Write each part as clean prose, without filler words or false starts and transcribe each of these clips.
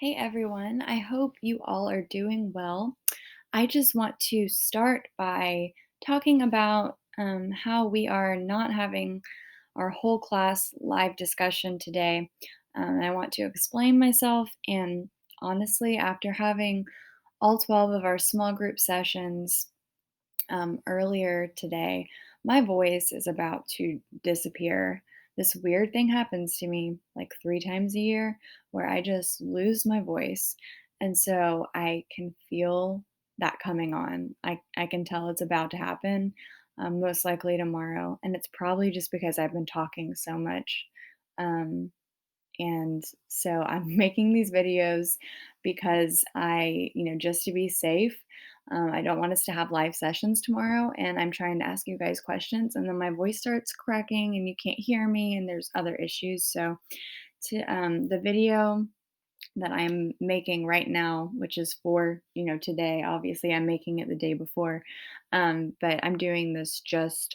Hey everyone, I hope you all are doing well. I just want to start by talking about how we are not having our whole class live discussion today. I want to explain myself, and honestly, after having all 12 of our small group sessions earlier today, my voice is about to disappear. This weird thing happens to me like 3 times a year where I just lose my voice. And so I can feel that coming on. I can tell it's about to happen, most likely tomorrow. And it's probably just because I've been talking so much. Um, and so I'm making these videos because just to be safe, I don't want us to have live sessions tomorrow. And I'm trying to ask you guys questions, and then my voice starts cracking and you can't hear me, and there's other issues. So, the video that I'm making right now, which is for, today, obviously, I'm making it the day before. But I'm doing this just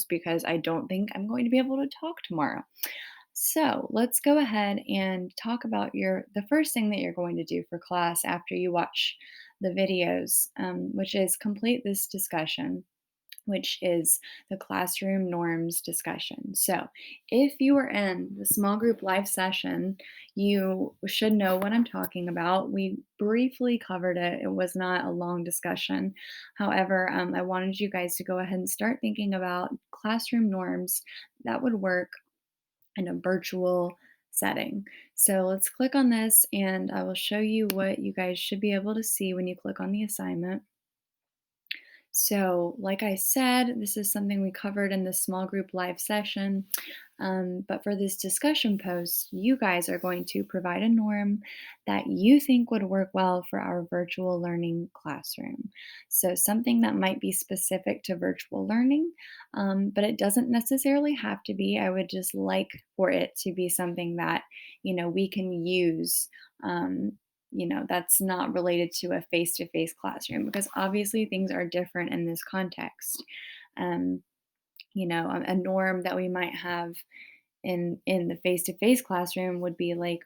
because I don't think I'm going to be able to talk tomorrow. So let's go ahead and talk about the first thing that you're going to do for class after you watch the videos, which is complete this discussion, which is the classroom norms discussion. So, if you were in the small group live session, you should know what I'm talking about. We briefly covered it, it was not a long discussion. However, I wanted you guys to go ahead and start thinking about classroom norms that would work in a virtual setting. So let's click on this and I will show you what you guys should be able to see when you click on the assignment. So, like I said, this is something we covered in the small group live session. But for this discussion post, you guys are going to provide a norm that you think would work well for our virtual learning classroom. So, something that might be specific to virtual learning, but it doesn't necessarily have to be. I would just like for it to be something that, we can use. That's not related to a face to face classroom because obviously things are different in this context. Um, a norm that we might have in the face to face classroom would be like,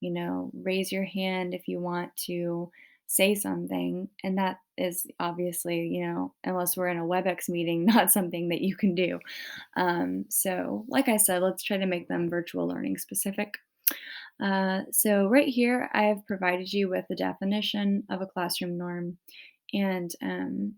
raise your hand if you want to say something. And that is obviously, unless we're in a WebEx meeting, not something that you can do. So, like I said, let's try to make them virtual learning specific. So right here, I have provided you with the definition of a classroom norm, and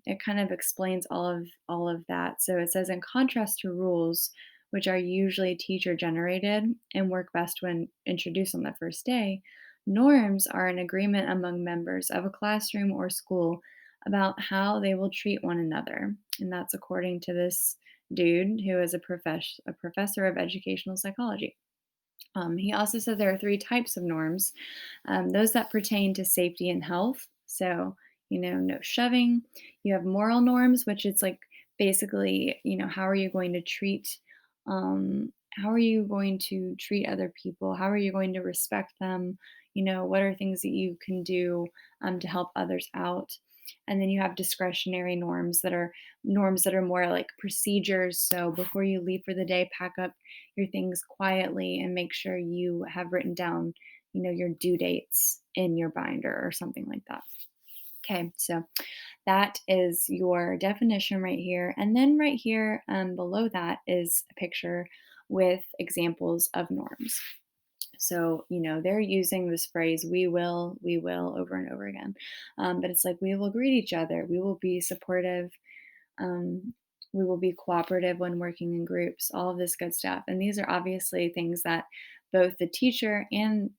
it kind of explains all of that. So it says, in contrast to rules, which are usually teacher generated and work best when introduced on the first day, norms are an agreement among members of a classroom or school about how they will treat one another, and that's according to this dude who is a professor of educational psychology. He also said there are three types of norms, those that pertain to safety and health. So, no shoving. You have moral norms, which it's like basically, how are you going to treat, how are you going to treat other people? How are you going to respect them? What are things that you can do to help others out? And then you have discretionary norms that are more like procedures. So before you leave for the day, pack up your things quietly and make sure you have written down, your due dates in your binder or something like that. Okay, so that is your definition right here. And then right here below that is a picture with examples of norms. So, they're using this phrase, we will, over and over again. But it's like, we will greet each other, we will be supportive, um, we will be cooperative when working in groups, all of this good stuff. And these are obviously things that both the teacher and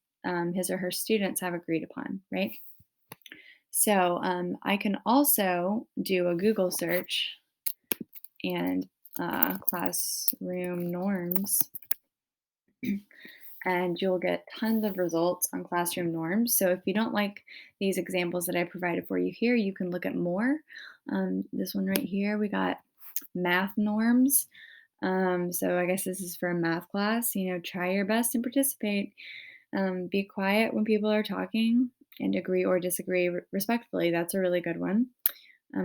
his or her students have agreed upon, right? So I can also do a Google search and classroom norms, and you'll get tons of results on classroom norms. So if you don't like these examples that I provided for you here, you can look at more. This one right here, we got math norms. So I guess this is for a math class. Try your best and participate. Be quiet when people are talking and agree or disagree respectfully. That's a really good one.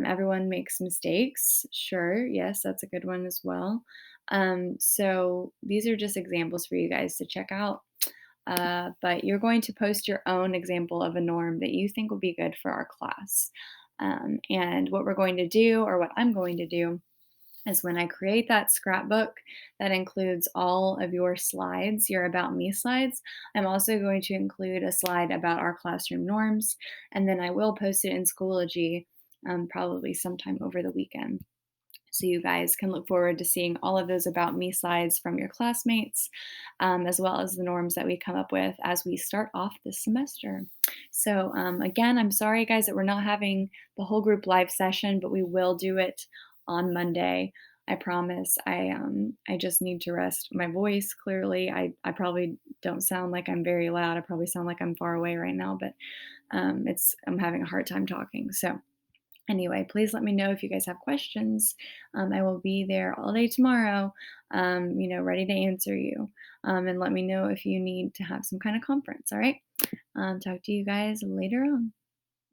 Everyone makes mistakes. Sure, yes, that's a good one as well. So these are just examples for you guys to check out. but you're going to post your own example of a norm that you think would be good for our class. And what we're going to do, or what I'm going to do, is when I create that scrapbook that includes all of your slides, your About Me slides, I'm also going to include a slide about our classroom norms, and then I will post it in Schoology probably sometime over the weekend. So you guys can look forward to seeing all of those About Me slides from your classmates, as well as the norms that we come up with as we start off this semester. So again, I'm sorry, guys, that we're not having the whole group live session, but we will do it on Monday. I promise. I just need to rest my voice. Clearly, I probably don't sound like I'm very loud. I probably sound like I'm far away right now, but it's I'm having a hard time talking. So anyway, please let me know if you guys have questions. I will be there all day tomorrow, ready to answer you. And let me know if you need to have some kind of conference. All right. Talk to you guys later on.